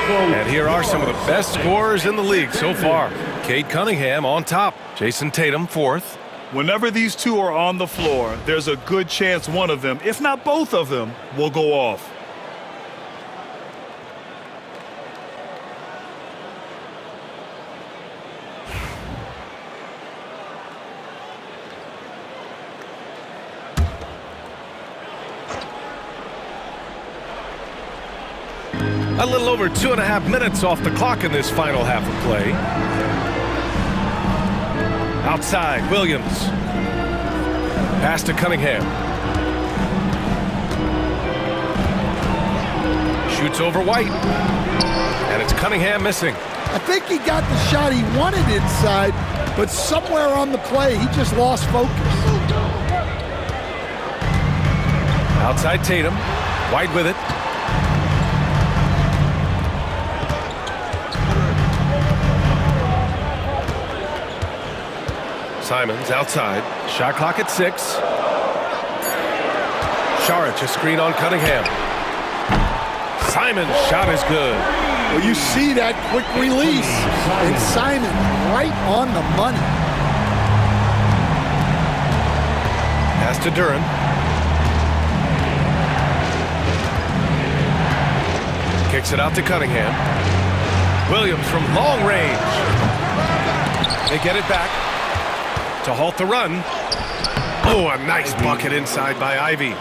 And here are some of the best scorers in the league so far. Cade Cunningham on top. Jason Tatum fourth. Whenever these two are on the floor, there's a good chance one of them, if not both of them, will go off. A little over 2.5 minutes off the clock in this final half of play. Outside, Williams. Pass to Cunningham. Shoots over White. And it's Cunningham missing. I think he got the shot he wanted inside, but somewhere on the play, he just lost focus. Outside Tatum. White with it. Simons outside. Shot clock at 6. Saric a screen on Cunningham. Simons' shot is good. Well, you see that quick release. And Simon right on the money. Pass to Duran. Kicks it out to Cunningham. Williams from long range. They get it back to halt the run. Oh, a nice bucket inside by Ivy.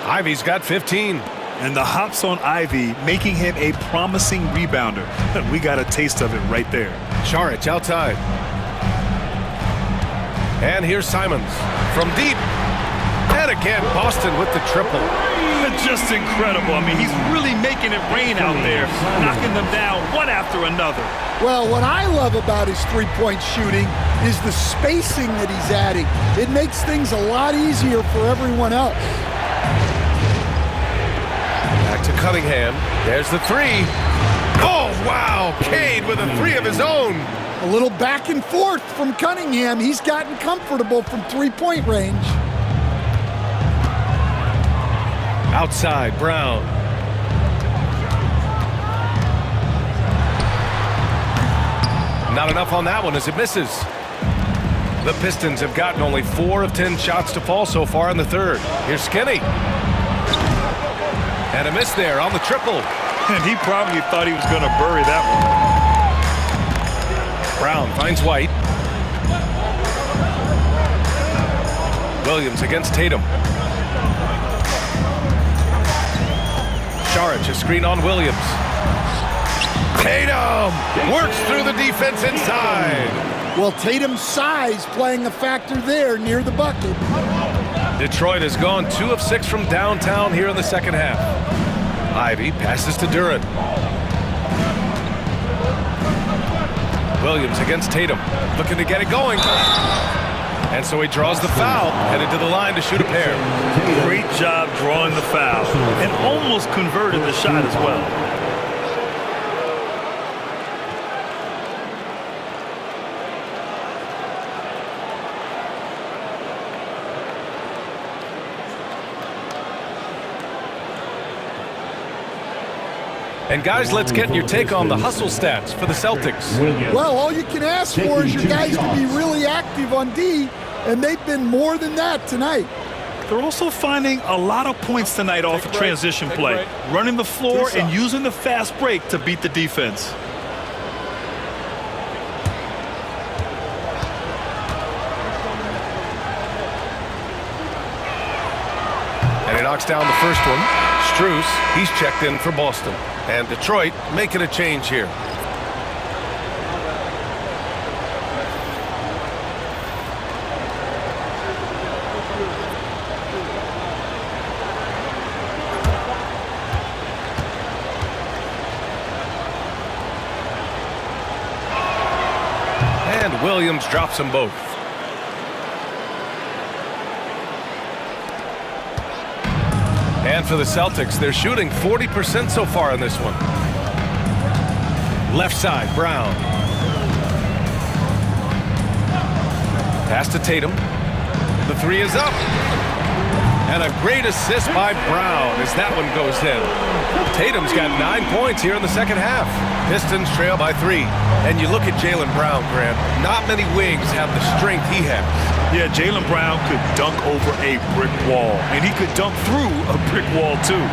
Ivy's got 15. And the hops on Ivy, making him a promising rebounder. We got a taste of it right there. Saric outside. And here's Simons from deep. And again, Boston with the triple. Just incredible. I mean, he's really making it rain out there, knocking them down one after another. Well, what I love about his three-point shooting is the spacing that he's adding. It makes things a lot easier for everyone else. Back to Cunningham. There's the three. Oh, wow. Cade with a three of his own. A little back and forth from Cunningham. He's gotten comfortable from three-point range. Outside, Brown. Not enough on that one as it misses. The Pistons have gotten only 4 of 10 shots to fall so far in the third. Here's Skinny. And a miss there on the triple. And he probably thought he was going to bury that one. Brown finds White. Williams against Tatum. Saric a screen on Williams. Tatum works through the defense inside. Well, Tatum's size playing a factor there near the bucket. Detroit has gone 2 of 6 from downtown here in the second half. Ivy passes to Duran. Williams against Tatum, looking to get it going. And so he draws the foul, headed to the line to shoot a pair. Great job drawing the foul, and almost converted the shot as well. And guys, let's get your take on the hustle stats for the Celtics. Well, all you can ask for is your guys to be really active on D, and they've been more than that tonight. They're also finding a lot of points tonight off of transition play, running the floor and using the fast break to beat the defense. And he knocks down the first one. Strus, he's checked in for Boston. And Detroit making a change here. And Williams drops them both. And for the Celtics, they're shooting 40% so far in this one. Left side, Brown. Pass to Tatum. The three is up. And a great assist by Brown as that one goes in. Tatum's got 9 points here in the second half. Pistons trail by 3. And you look at Jaylen Brown, Grant. Not many wings have the strength he has. Yeah, Jaylen Brown could dunk over a brick wall. And he could dunk through a brick wall, too.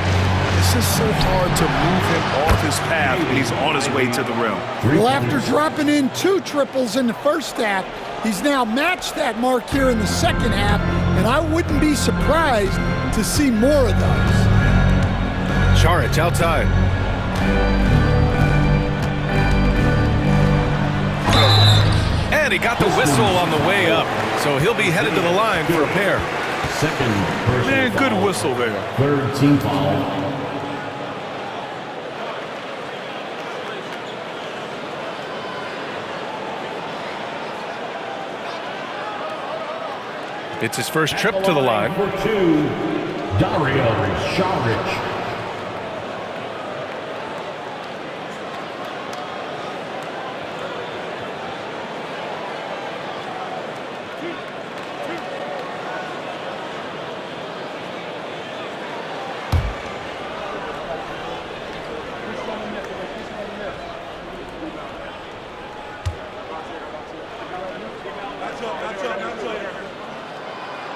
It's just so hard to move him off his path when he's on his way to the rim. Well, after dropping in 2 triples in the first half, he's now matched that mark here in the second half, and I wouldn't be surprised to see more of those. Saric outside. And he got the whistle on the way up, so he'll be headed to the line for a pair. Man, good whistle there. Third team foul. It's his first trip to the line. For 2, Dario Saric.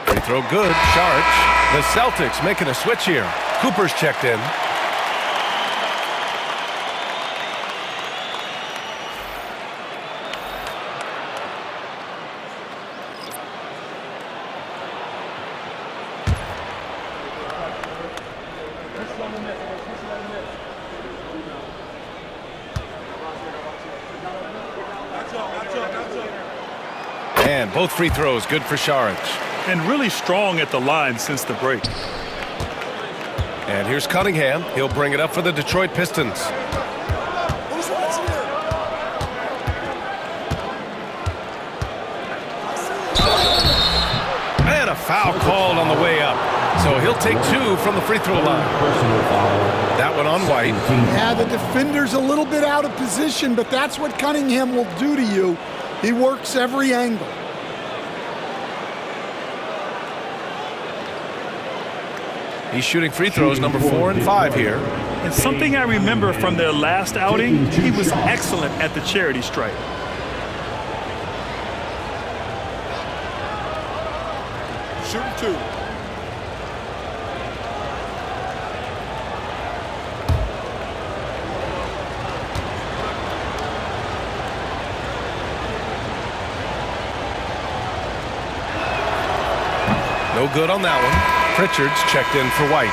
Free throw good. Saric. The Celtics making a switch here. Cooper's checked in. And both free throws good for Saric. And really strong at the line since the break. And here's Cunningham. He'll bring it up for the Detroit Pistons. And a foul called on the way up. So he'll take 2 from the free throw line. That one on White. Yeah, the defender's a little bit out of position, but that's what Cunningham will do to you. He works every angle. He's shooting free throws number 4 and 5 here. And something I remember from their last outing, he was excellent at the charity stripe. Shooting 2. No good on that one. Pritchard's checked in for White.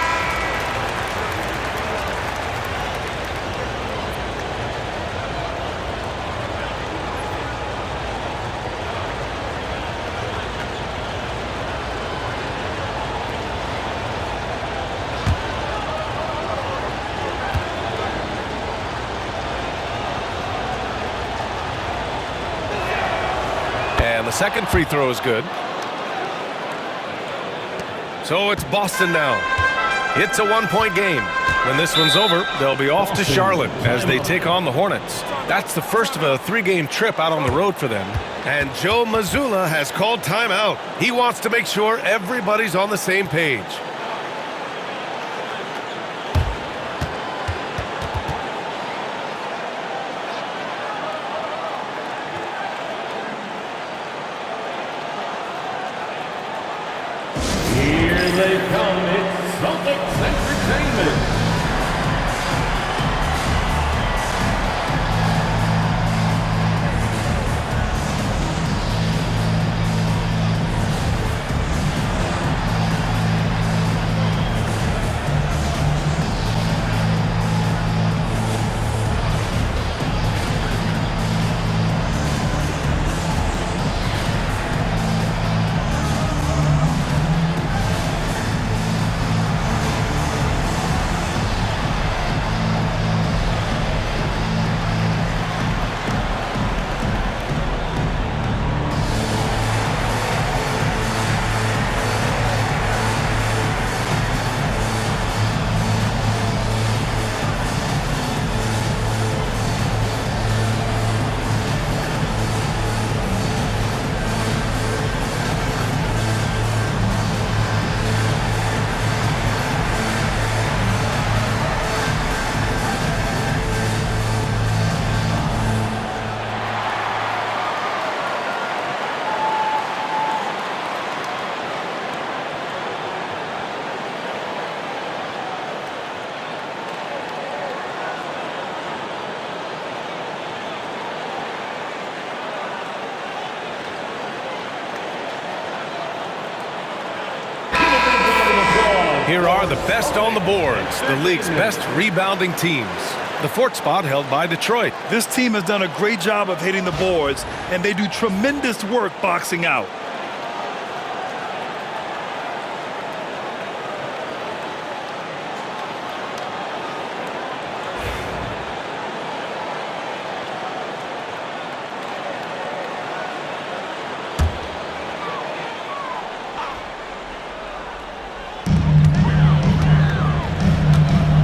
And the second free throw is good. So it's Boston now. It's a 1-point game. When this one's over, they'll be off to Charlotte as they take on the Hornets. That's the first of a 3-game trip out on the road for them. And Joe Mazzulla has called timeout. He wants to make sure everybody's on the same page. They come, it's Celtics Entertainment. Here are the best on the boards, the league's best rebounding teams. The fourth spot held by Detroit. This team has done a great job of hitting the boards, and they do tremendous work boxing out.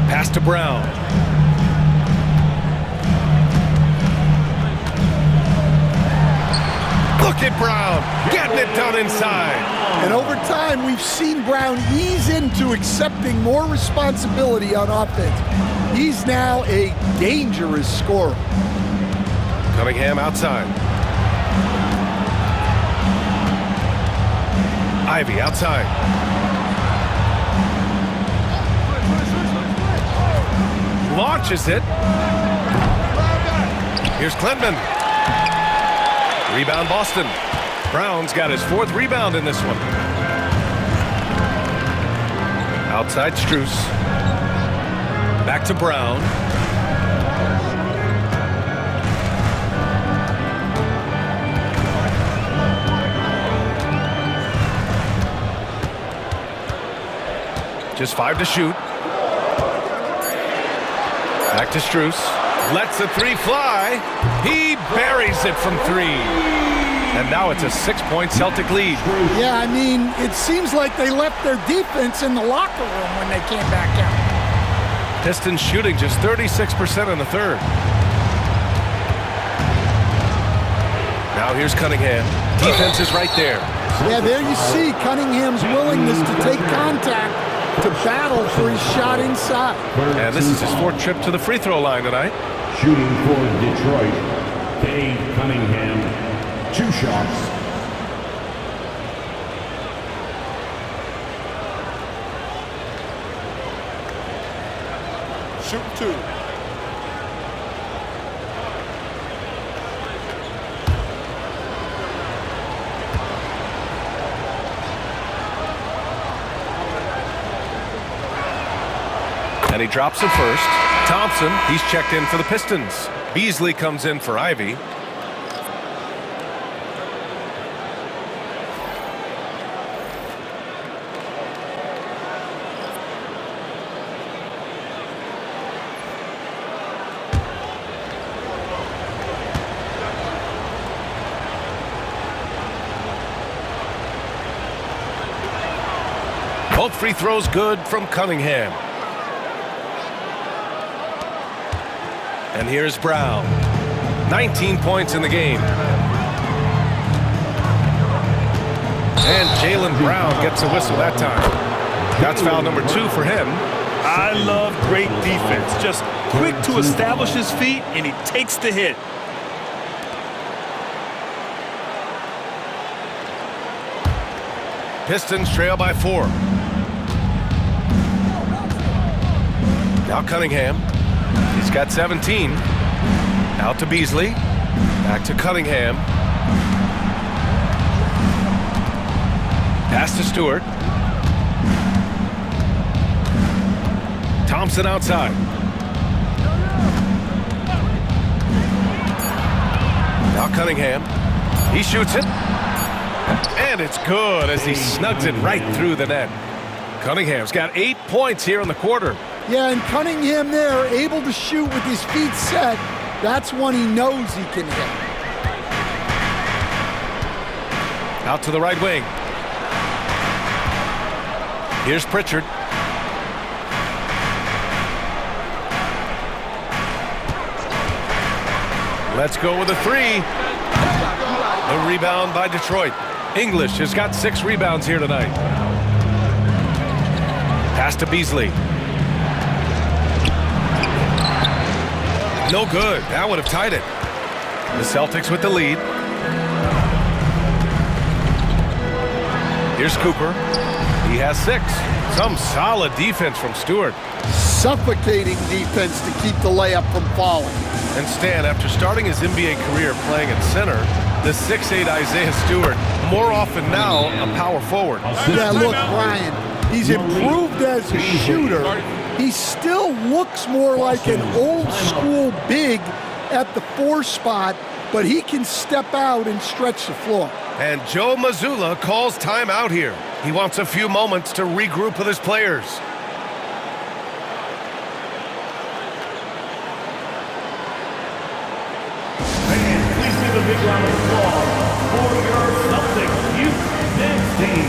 Pass to Brown. Look at Brown, getting it done inside. And over time, we've seen Brown ease into accepting more responsibility on offense. He's now a dangerous scorer. Cunningham outside. Ivy outside. Launches it. Here's Klintman. Rebound Boston. Brown's got his fourth rebound in this one. Outside Strus. Back to Brown. Just 5 to shoot. Back to Strus. Lets the three fly. He buries it from 3. And now it's a 6-point Celtic lead. Yeah, I mean, it seems like they left their defense in the locker room when they came back out. Pistons shooting just 36% in the third. Now here's Cunningham. Defense is right there. Yeah, there you see Cunningham's willingness to take contact, to battle for his shot inside. And this is his fourth trip to the free throw line tonight. Shooting for Detroit, Cade Cunningham, 2 shots. Shoot 2. And he drops it first. Thompson, he's checked in for the Pistons. Beasley comes in for Ivy. Both free throws good from Cunningham. And here's Brown. 19 points in the game. And Jaylen Brown gets a whistle that time. That's foul number 2 for him. I love great defense. Just quick to establish his feet, and he takes the hit. Pistons trail by 4. Now Cunningham. He's got 17. Out to Beasley. Back to Cunningham. Pass to Stewart. Thompson outside. Now Cunningham. He shoots it. And it's good as he snugs it right through the net. Cunningham's got 8 points here in the quarter. Yeah, and Cunningham there, able to shoot with his feet set. That's one he knows he can hit. Out to the right wing. Here's Pritchard. Let's go with a 3. The rebound by Detroit. English has got 6 rebounds here tonight. Pass to Beasley. No good. That would have tied it. The Celtics with the lead. Here's Cooper. He has 6. Some solid defense from Stewart. Suffocating defense to keep the layup from falling. And Stan, after starting his NBA career playing at center, the 6'8" Isaiah Stewart, more often now a power forward. Yeah, look, Brian, He's improved as a shooter. He still looks more like an old school big at the 4 spot, but he can step out and stretch the floor. And Joe Mazzulla calls timeout here. He wants a few moments to regroup with his players. Please give a big round of applause for your Celtics youth men's team.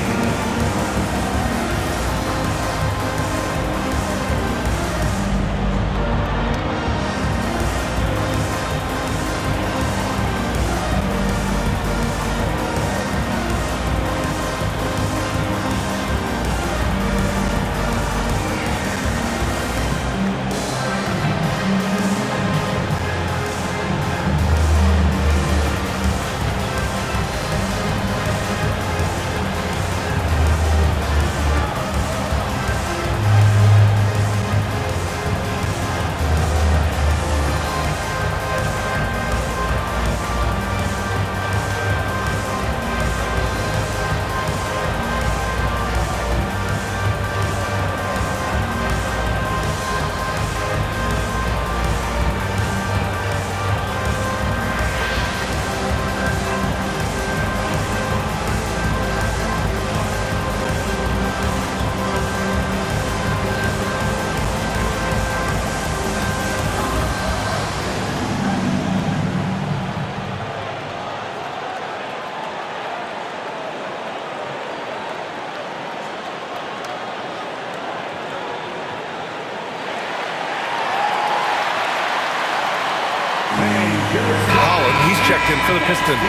He's checked in for the Pistons.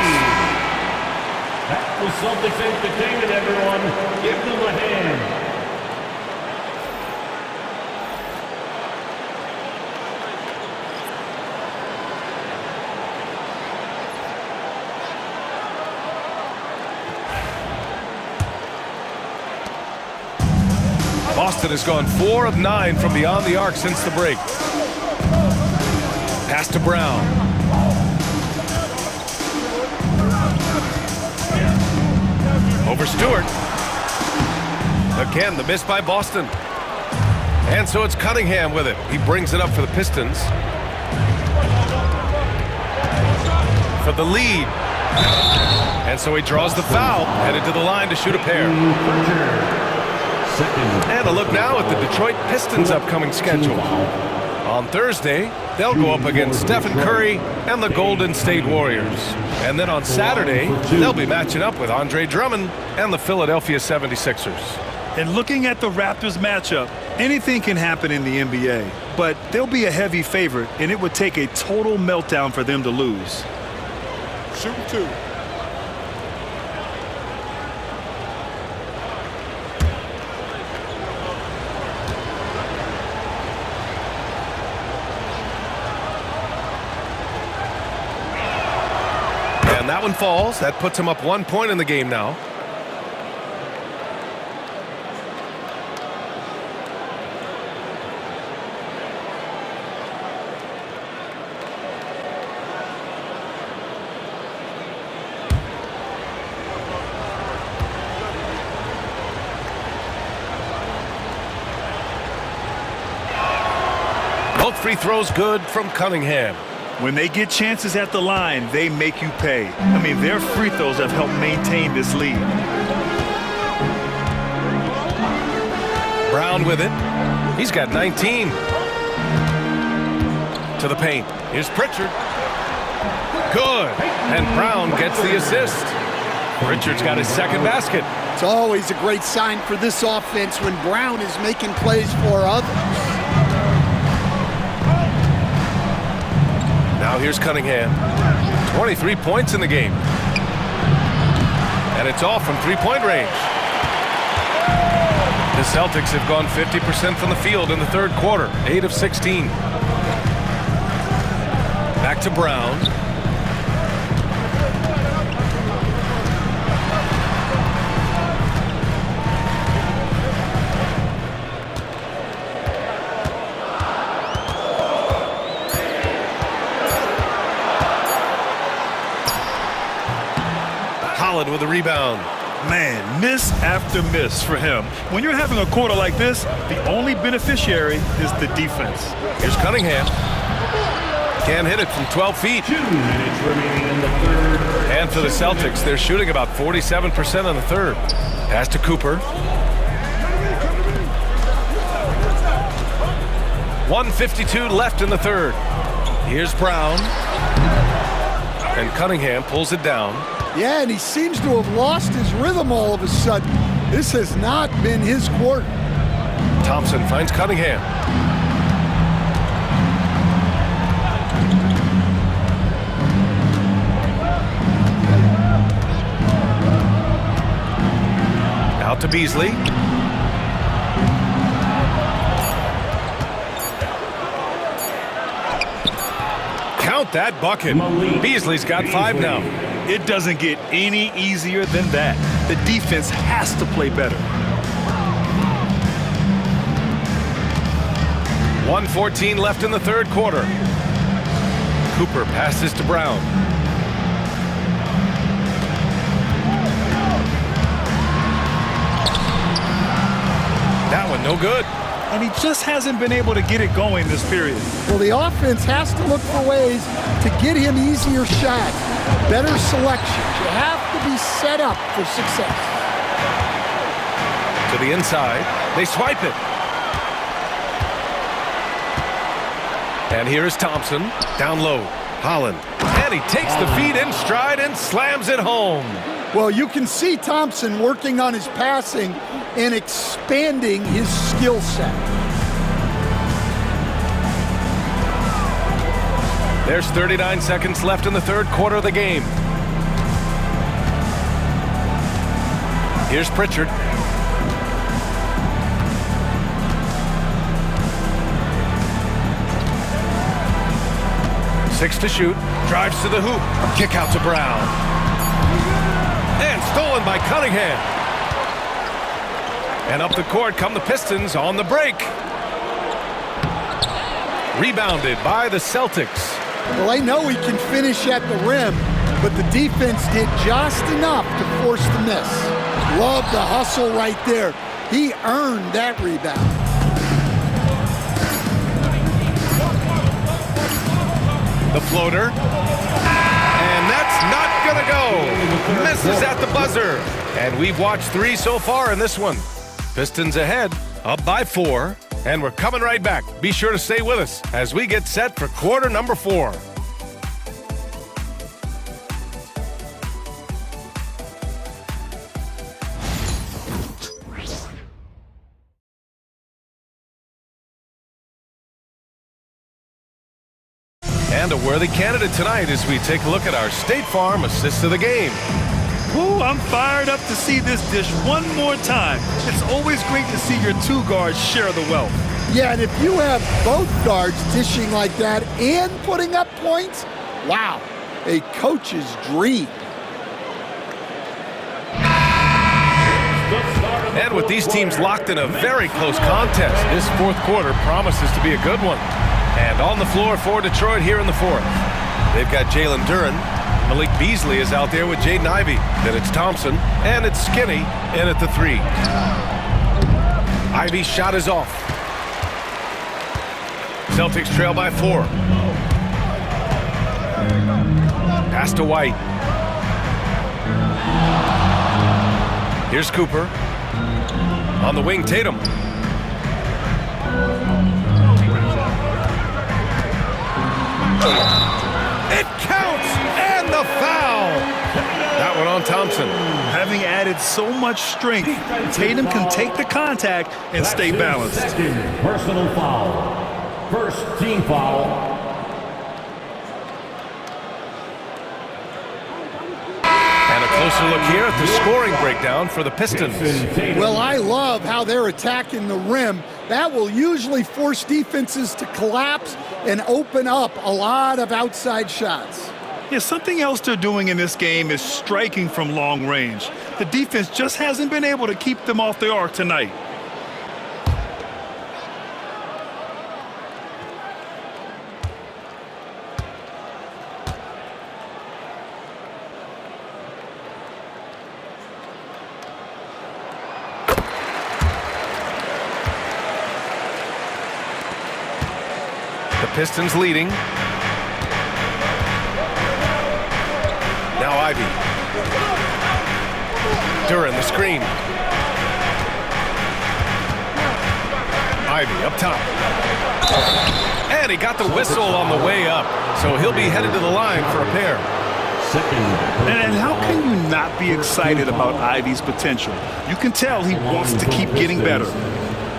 That was Celtics entertainment, everyone. Give them a hand. Boston has gone 4 of 9 from beyond the arc since the break. Pass to Brown. Over Stewart. Again, the miss by Boston. And so it's Cunningham with it. He brings it up for the Pistons. For the lead. And so he draws the foul, headed to the line to shoot a pair. And a look now at the Detroit Pistons' upcoming schedule. On Thursday, they'll go up against Stephen Curry and the Golden State Warriors. And then on Saturday, they'll be matching up with Andre Drummond and the Philadelphia 76ers. And looking at the Raptors matchup, anything can happen in the NBA. But they'll be a heavy favorite, and it would take a total meltdown for them to lose. Shoot 2. And that one falls. That puts him up 1 point in the game now. Both free throws good from Cunningham. When they get chances at the line, they make you pay. I mean, their free throws have helped maintain this lead. Brown with it. He's got 19. To the paint. Here's Pritchard. Good. And Brown gets the assist. Pritchard's got his second basket. It's always a great sign for this offense when Brown is making plays for others. Now here's Cunningham. 23 points in the game. And it's off from three-point range. The Celtics have gone 50% from the field in the third quarter, 8 of 16. Back to Brown. With a rebound. Man, miss after miss for him. When you're having a quarter like this, the only beneficiary is the defense. Here's Cunningham. Can't hit it from 12 feet. 2 minutes remaining in the third. And for the Celtics, they're shooting about 47% in the third. Pass to Cooper. 1:52 left in the third. Here's Brown. And Cunningham pulls it down. Yeah, and he seems to have lost his rhythm all of a sudden. This has not been his quarter. Thompson finds Cunningham. Out to Beasley. Count that bucket. Beasley's got 5 now. It doesn't get any easier than that. The defense has to play better. 1:14 left in the third quarter. Cooper passes to Brown. That one no good. And he just hasn't been able to get it going this period. Well, the offense has to look for ways to get him easier shots, better selections. You have to be set up for success. To the inside. They swipe it. And here is Thompson. Down low. Holland. And he takes the feed in stride and slams it home. Well, you can see Thompson working on his passing and expanding his skill set. There's 39 seconds left in the third quarter of the game. Here's Pritchard. Six to shoot. Drives to the hoop. Kick out to Brown. And stolen by Cunningham. And up the court come the Pistons on the break. Rebounded by the Celtics. Well, I know he can finish at the rim, but the defense did just enough to force the miss. Love the hustle right there. He earned that rebound. The floater. And that's not gonna go. Misses at the buzzer. And we've watched 3 so far in this one. Pistons ahead, up by 4. And we're coming right back. Be sure to stay with us as we get set for quarter number 4. And a worthy candidate tonight as we take a look at our State Farm assist of the game. Ooh, I'm fired up to see this dish one more time. It's always great to see your 2 guards share the wealth. Yeah, and if you have both guards dishing like that and putting up points, wow, a coach's dream. And with these teams locked in a very close contest, this fourth quarter promises to be a good one. And on the floor for Detroit here in the fourth. They've got Jalen Duren. Malik Beasley is out there with Jaden Ivey. Then it's Thompson, and it's Skinny in at the 3. Ivey's shot is off. Celtics trail by 4. Pass to White. Here's Cooper. On the wing, Tatum. It counts, and the foul. That one on Thompson. Having added so much strength, Tatum can take the contact and stay balanced. Personal foul. First team foul. And a closer look here at the scoring breakdown for the Pistons. Well, I love how they're attacking the rim. That will usually force defenses to collapse and open up a lot of outside shots. Yeah, something else they're doing in this game is striking from long range. The defense just hasn't been able to keep them off the arc tonight. Pistons leading. Now Ivy. Duran, the screen. Ivy up top. And he got the whistle on the way up, so he'll be headed to the line for a pair. And how can you not be excited about Ivy's potential? You can tell he wants to keep getting better.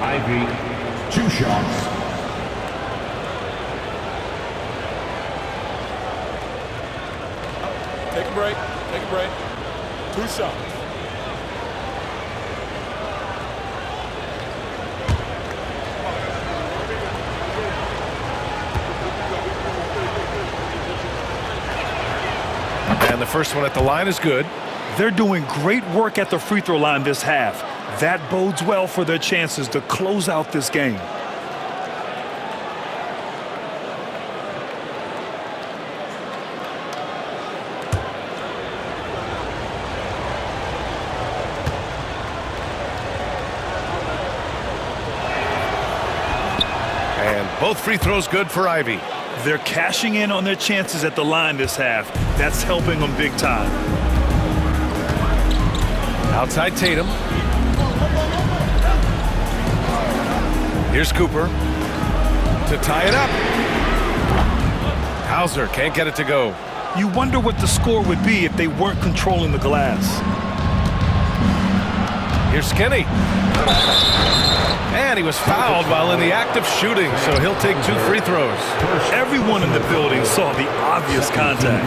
Ivy, 2 shots. Take a break. Take a break. 2 shots. And the first one at the line is good. They're doing great work at the free throw line this half. That bodes well for their chances to close out this game. And both free throws good for Ivy. They're cashing in on their chances at the line this half. That's helping them big time. Outside Tatum. Here's Cooper to tie it up. Hauser can't get it to go. You wonder what the score would be if they weren't controlling the glass. Here's Skinny. And he was fouled while in the act of shooting, so he'll take 2 free throws. Everyone in the building saw the obvious contact.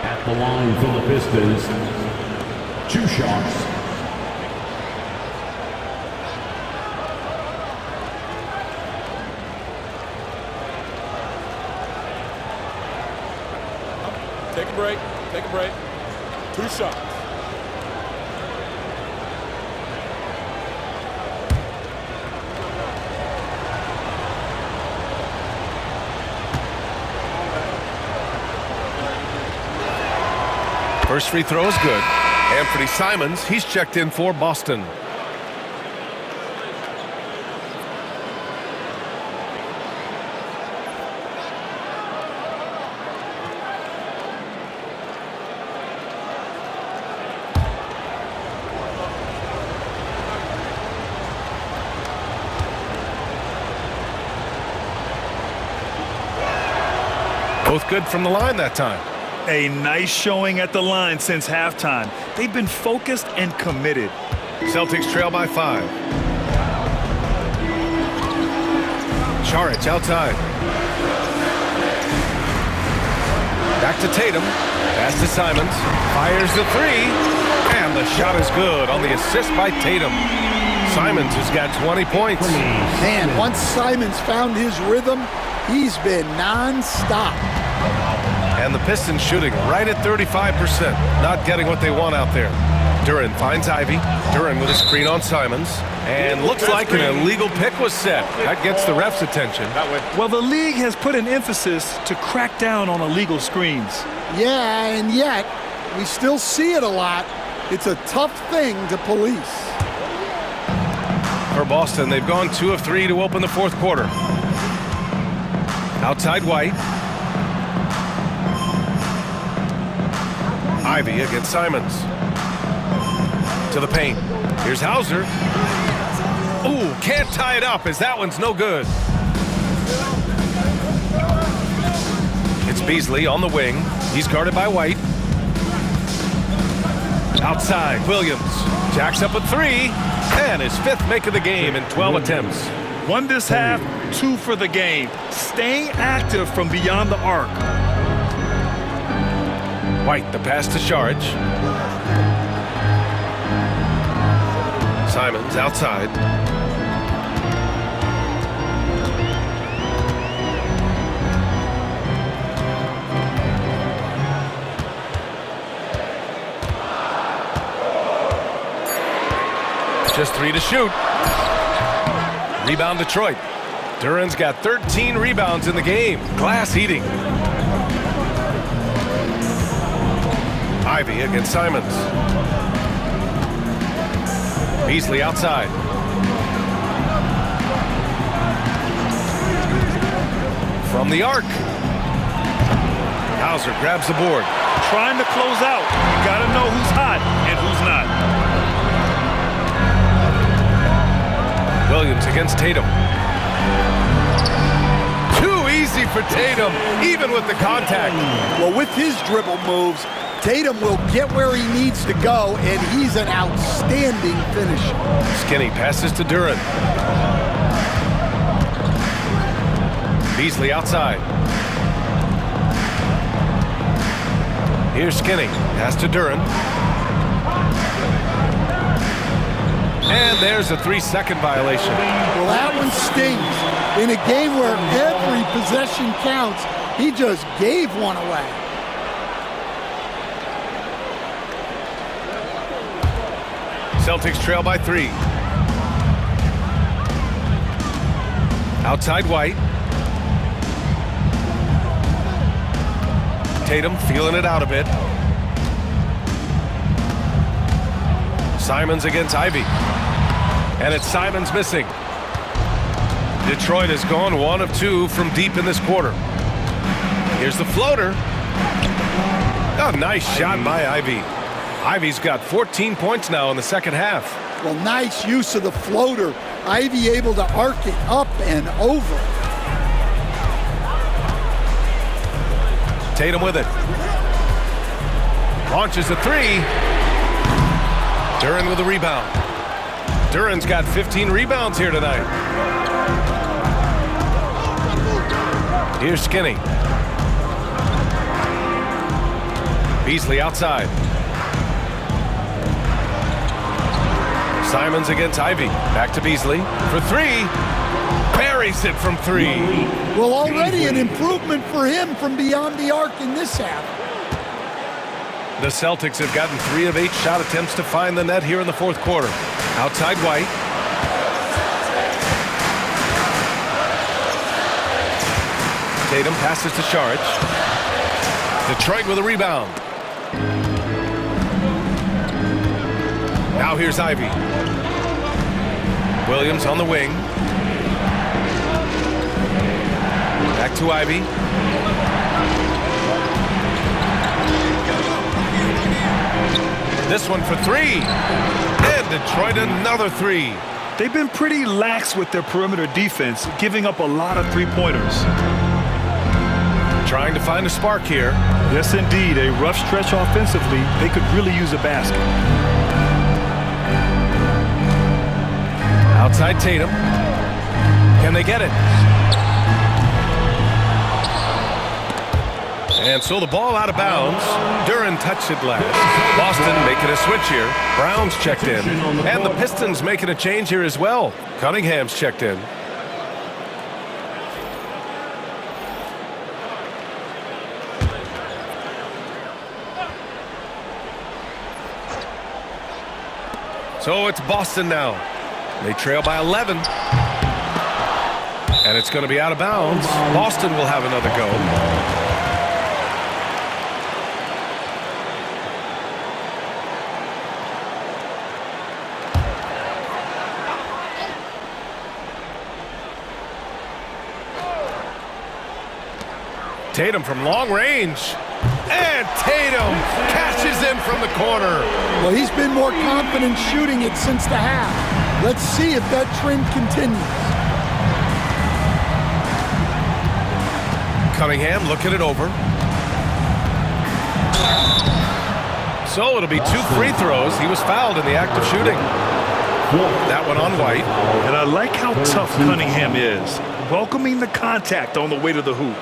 At the line for the Pistons, 2 shots. Take a break. Take a break. 2 shots. First free throw is good. Anthony Simons, he's checked in for Boston. Both good from the line that time. A nice showing at the line since halftime. They've been focused and committed. Celtics trail by 5. Charic outside. Back to Tatum. Pass to Simons. Fires the 3. And the shot is good on the assist by Tatum. Simons has got 20 points. Man, once Simons found his rhythm, he's been non-stop. And the Pistons shooting right at 35%. Not getting what they want out there. Duran finds Ivy. Duran with a screen on Simons. And looks like an illegal pick was set. That gets the ref's attention. Well, the league has put an emphasis to crack down on illegal screens. Yeah, and yet, we still see it a lot. It's a tough thing to police. For Boston, they've gone 2 of 3 to open the 4th quarter. Outside White. Ivy against Simons. To the paint. Here's Hauser. Ooh, can't tie it up as that one's no good. It's Beasley on the wing. He's guarded by White. Outside, Williams. Jacks up a 3. And his 5th make of the game in 12 attempts. 1 this half, 2 for the game. Staying active from beyond the arc. White, the pass to Charic. Simons outside. Just 3 to shoot. Rebound Detroit. Duran's got 13 rebounds in the game. Glass eating. Ivy against Simons. Beasley outside. From the arc. Hauser grabs the board. Trying to close out. You got to know who's hot and who's not. Williams against Tatum. Too easy for Tatum, even with the contact. Well, with his dribble moves, Tatum will get where he needs to go, and he's an outstanding finisher. Skinny passes to Duran. Beasley outside. Here's Skinny. Pass to Duran. And there's a 3-second violation. Well, that one stings. In a game where every possession counts, he just gave one away. Celtics trail by 3. Outside White. Tatum feeling it out a bit. Simons against Ivy. And it's Simons missing. Detroit has gone 1 of 2 from deep in this quarter. Here's the floater. A nice shot by Ivy. Ivy's got 14 points now in the second half. Well, nice use of the floater. Ivy able to arc it up and over. Tatum with it. Launches a 3. Duran with a rebound. Duran's got 15 rebounds here tonight. Here's Skinny. Beasley outside. Simons against Ivy. Back to Beasley for 3. Buries it from 3. Well, already an improvement for him from beyond the arc in this half. The Celtics have gotten 3 of 8 shot attempts to find the net here in the fourth quarter. Outside White. Tatum passes to Saric. Detroit with a rebound. Now here's Ivy. Williams on the wing. Back to Ivy. This one for 3. And Detroit another 3. They've been pretty lax with their perimeter defense, giving up a lot of three-pointers. Trying to find a spark here. Yes, indeed. A rough stretch offensively. They could really use a basket. Outside Tatum. Can they get it? And so the ball out of bounds. Duran touched it last. Boston making a switch here. Brown's checked in. And the Pistons making a change here as well. Cunningham's checked in. So it's Boston now. They trail by 11. And it's going to be out of bounds. Boston will have another go. Tatum from long range. And Tatum catches him from the corner. Well, he's been more confident shooting it since the half. Let's see if that trend continues. Cunningham looking it over. So it'll be 2 free throws. He was fouled in the act of shooting. That one on White. And I like how tough Cunningham is, welcoming the contact on the way to the hoop.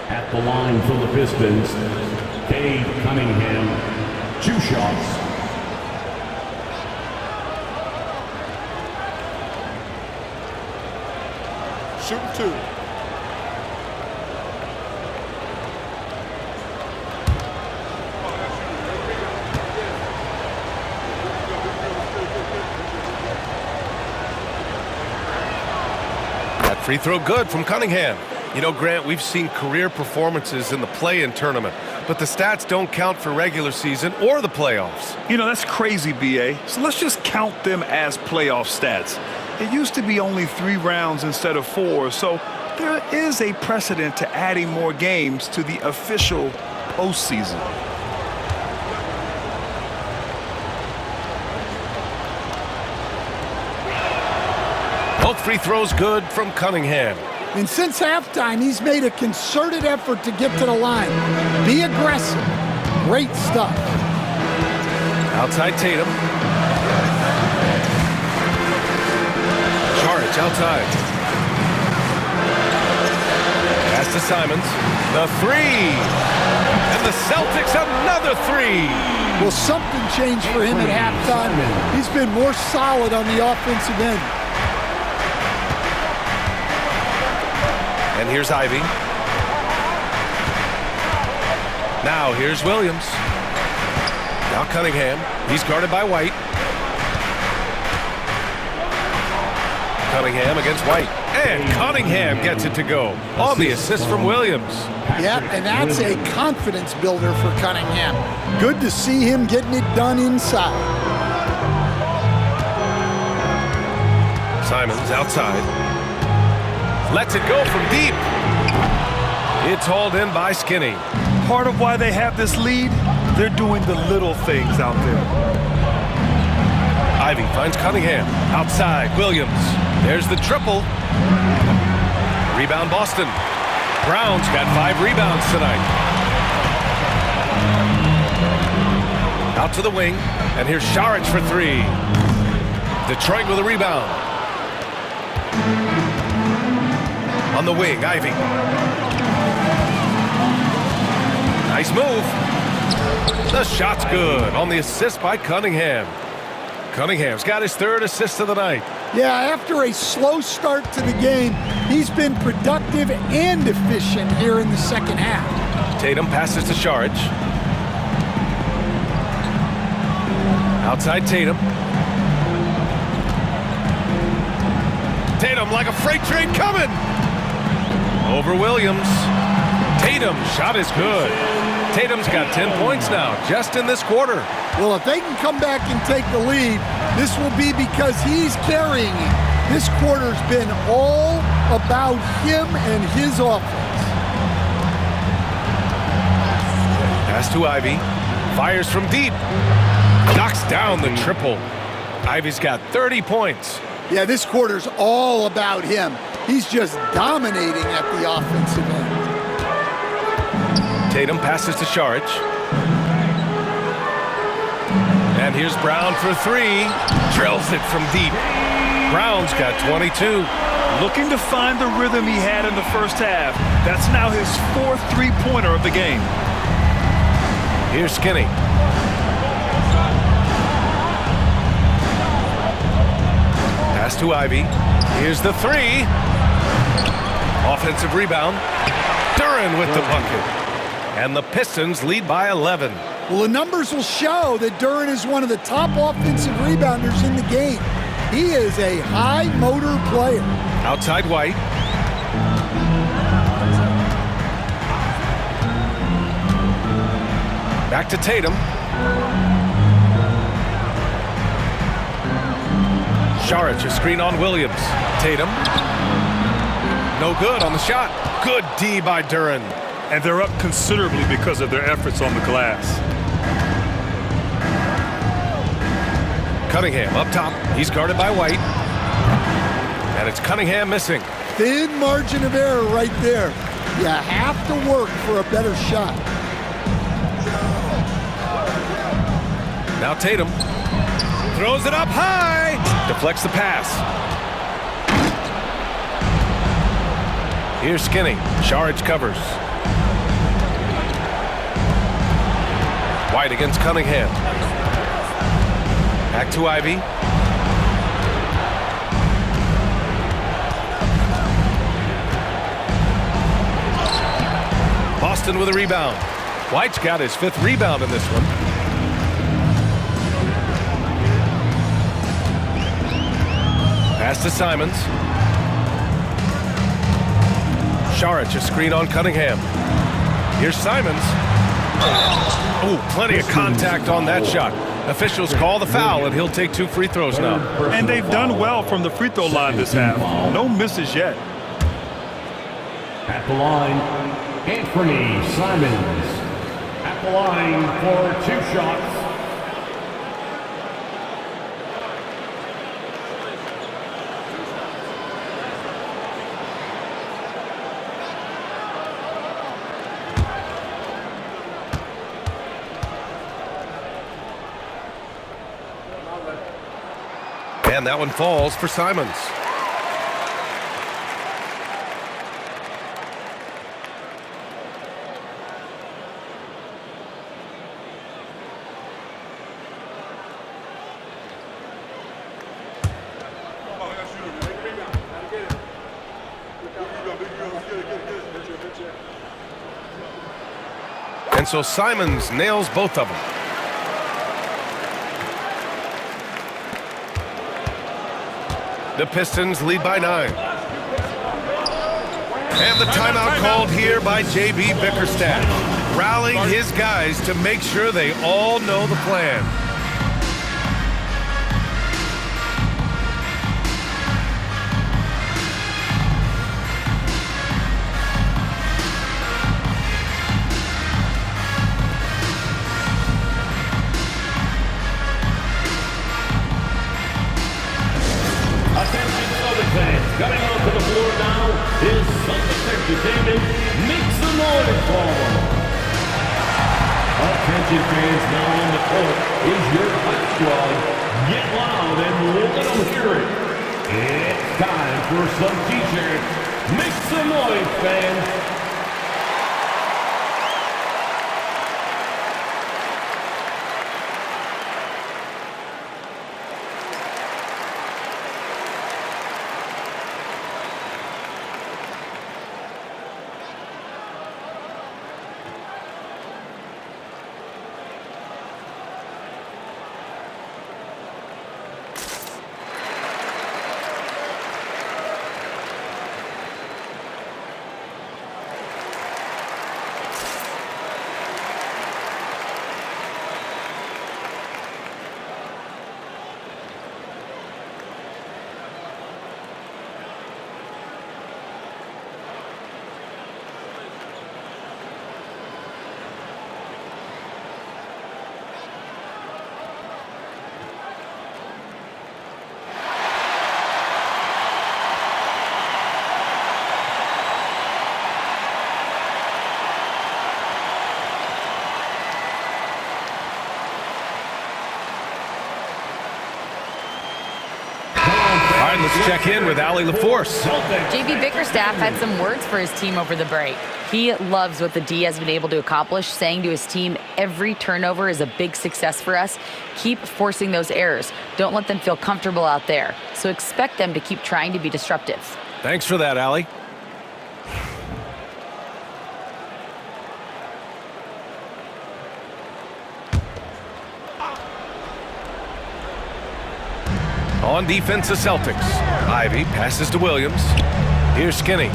At the line for the Pistons, Dave Cunningham, 2 shots. Shooting 2. Free throw good from Cunningham. You know, Grant, we've seen career performances in the play-in tournament, but the stats don't count for regular season or the playoffs. You know, that's crazy, B.A. So let's just count them as playoff stats. It used to be only 3 rounds instead of 4, so there is a precedent to adding more games to the official postseason. Both free throws good from Cunningham. And since halftime, he's made a concerted effort to get to the line. Be aggressive. Great stuff. Outside Tatum. Charge outside. Pass to Simons. The 3. And the Celtics another 3. Well, something changed for him at halftime. He's been more solid on the offensive end. And here's Ivy. Now here's Williams. Now Cunningham. He's guarded by White. Cunningham against White. And Cunningham gets it to go on the assist from Williams. Yeah, and that's a confidence builder for Cunningham. Good to see him getting it done inside. Simons outside. Lets it go from deep. It's hauled in by Skinny. Part of why they have this lead, they're doing the little things out there. Ivy finds Cunningham. Outside, Williams. There's the triple. Rebound Boston. Brown's got 5 rebounds tonight. Out to the wing. And here's Saric for 3. Detroit with a rebound. On the wing, Ivy. Nice move. The shot's good on the assist by Cunningham. Cunningham's got his 3rd assist of the night. Yeah, after a slow start to the game, he's been productive and efficient here in the second half. Tatum passes to Saric. Outside Tatum. Tatum like a freight train coming. Over Williams. Tatum shot is good. Tatum's got 10 points now just in this quarter. Well, if they can come back and take the lead, this will be because he's carrying it. This quarter's been all about him and his offense. Pass to Ivy. Fires from deep. Knocks down the triple. Ivy's got 30 points. Yeah, this quarter's all about him. He's just dominating at the offensive end. Tatum passes to Saric. And here's Brown for 3. Drills it from deep. Brown's got 22. Looking to find the rhythm he had in the first half. That's now his 4th three-pointer of the game. Here's Skinny. Pass to Ivy. Here's the 3. Offensive rebound. Duren with the bucket. And the Pistons lead by 11. Well, the numbers will show that Duren is one of the top offensive rebounders in the game. He is a high-motor player. Outside White. Back to Tatum. Saric, a screen on Williams. Tatum. No good on the shot. Good D by Duren. And they're up considerably because of their efforts on the glass. Cunningham up top. He's guarded by White. And it's Cunningham missing. Thin margin of error right there. You have to work for a better shot. Now Tatum throws it up high. Deflects the pass. Here's Skinny. Saric covers. White against Cunningham. Back to Ivy. Boston with a rebound. White's got his 5th rebound in this one. Pass to Simons. Saric, a screen on Cunningham. Here's Simons. Oh, plenty of contact on that shot. Officials call the foul, and he'll take 2 free throws now. And they've done well from the free throw line this half. No misses yet. At the line, Anthony Simons. At the line for 2 shots. And that one falls for Simons. And so Simons nails both of them. The Pistons lead by 9. And the timeout called here by J.B. Bickerstaff, rallying his guys to make sure they all know the plan. Coming onto the floor now is Celtics entertainment. Make some noise for them. Attention fans, now on the court is your hot squad. Get loud and let them hear it. It's time for some t-shirts. Make some noise, fans. Let's check in with Allie LaForce. J.B. Bickerstaff had some words for his team over the break. He loves what the D has been able to accomplish, saying to his team, every turnover is a big success for us. Keep forcing those errors. Don't let them feel comfortable out there. So expect them to keep trying to be disruptive. Thanks for that, Allie. On defense, the Celtics. Ivy passes to Williams. Here's Skinny.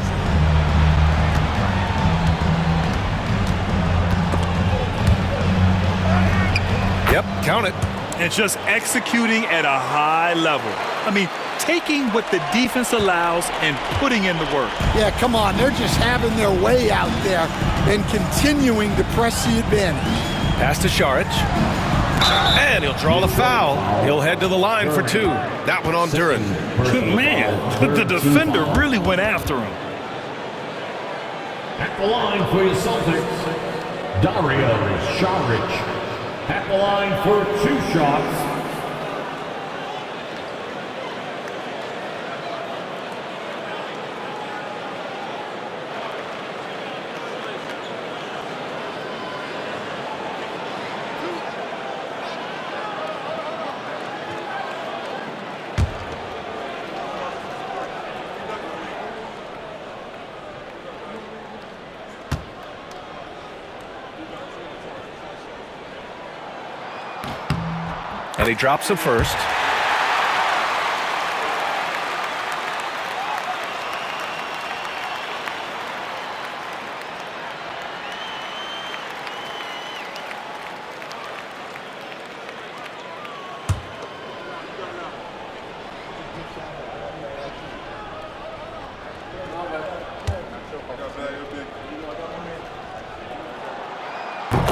Yep, count it. And just executing at a high level. I mean, taking what the defense allows and putting in the work. Yeah, come on. They're just having their way out there and continuing to press the advantage. Pass to Saric. And he'll draw the foul. He'll head to the line for 2. That one on Duran. Man, the defender really went after him. At the line for your Celtics, Dario Saric. At the line for 2 shots. And he drops it first.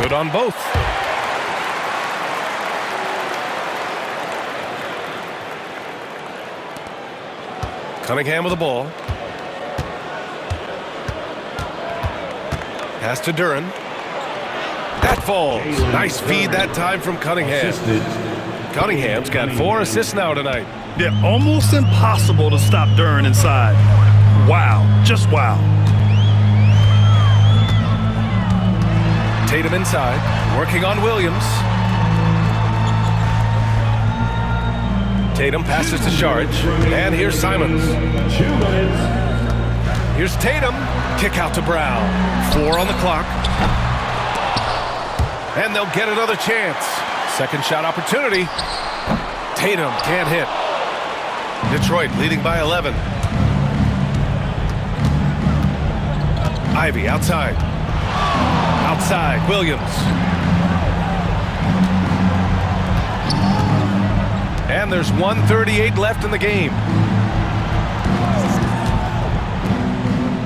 Good on both. Cunningham with the ball. Pass to Duran. That falls. Nice feed that time from Cunningham. Cunningham's got 4 assists now tonight. Yeah, almost impossible to stop Duran inside. Wow, just wow. Tatum inside, working on Williams. Tatum passes to Sharge, and here's Simons. 2 minutes. Here's Tatum, kick out to Brown. 4 on the clock. And they'll get another chance. Second shot opportunity. Tatum can't hit. Detroit leading by 11. Ivy outside. Outside, Williams. And there's 1:38 left in the game.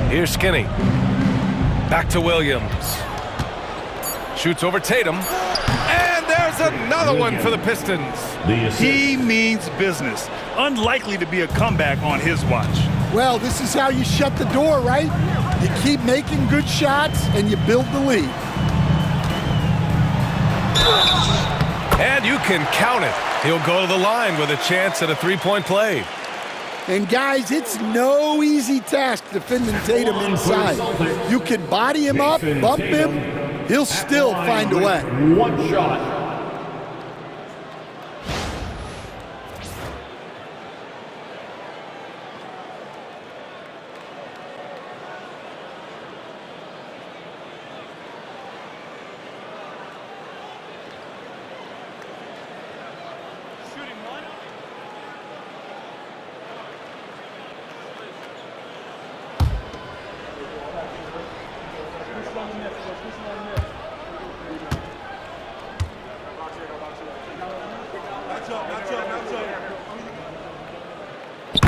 Here's Skinny. Back to Williams. Shoots over Tatum. And there's another one for the Pistons. He means business. Unlikely to be a comeback on his watch. Well, this is how you shut the door, right? You keep making good shots and you build the lead. And you can count it. He'll go to the line with a chance at a three-point play. And guys, it's no easy task defending Tatum inside. You can body him up, bump him, he'll still find a way. 1 shot.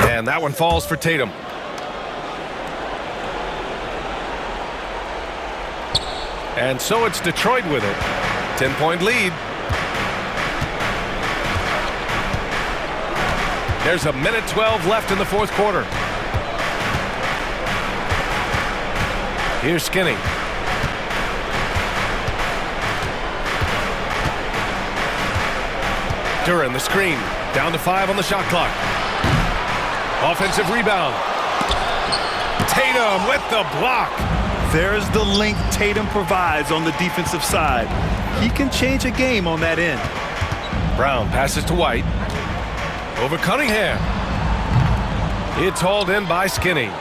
And that one falls for Tatum. And so it's Detroit with it. 10-point lead. There's a minute 12 left in the fourth quarter. Here's Skinny. Duran the screen. Down to 5 on the shot clock. Offensive rebound. Tatum with the block. There's the link Tatum provides on the defensive side. He can change a game on that end. Brown passes to White. Over Cunningham. It's hauled in by Skinny.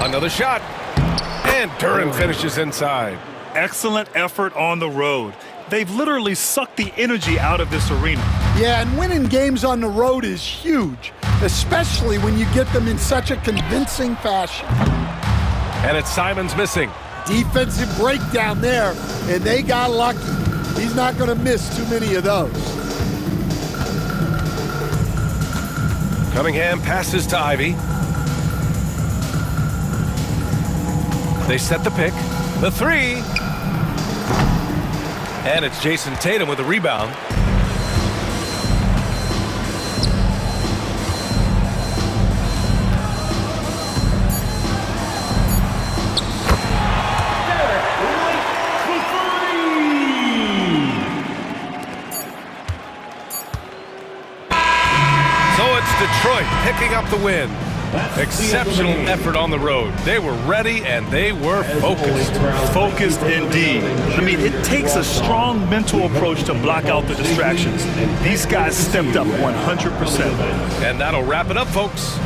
Another shot. And Duran finishes inside. Excellent effort on the road. They've literally sucked the energy out of this arena. Yeah, and winning games on the road is huge, especially when you get them in such a convincing fashion. And it's Simons missing. Defensive breakdown there, and they got lucky. He's not going to miss too many of those. Cunningham passes to Ivy. They set the pick. The 3. And it's Jason Tatum with the rebound. So it's Detroit picking up the win. Exceptional effort on the road. They were ready and they were focused. Focused indeed. I mean, it takes a strong mental approach to block out the distractions. These guys stepped up 100%. And that'll wrap it up, folks.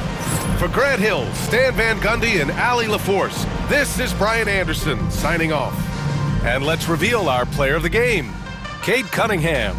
For Grant Hill, Stan Van Gundy, and Allie LaForce, this is Brian Anderson signing off. And let's reveal our player of the game, Cade Cunningham.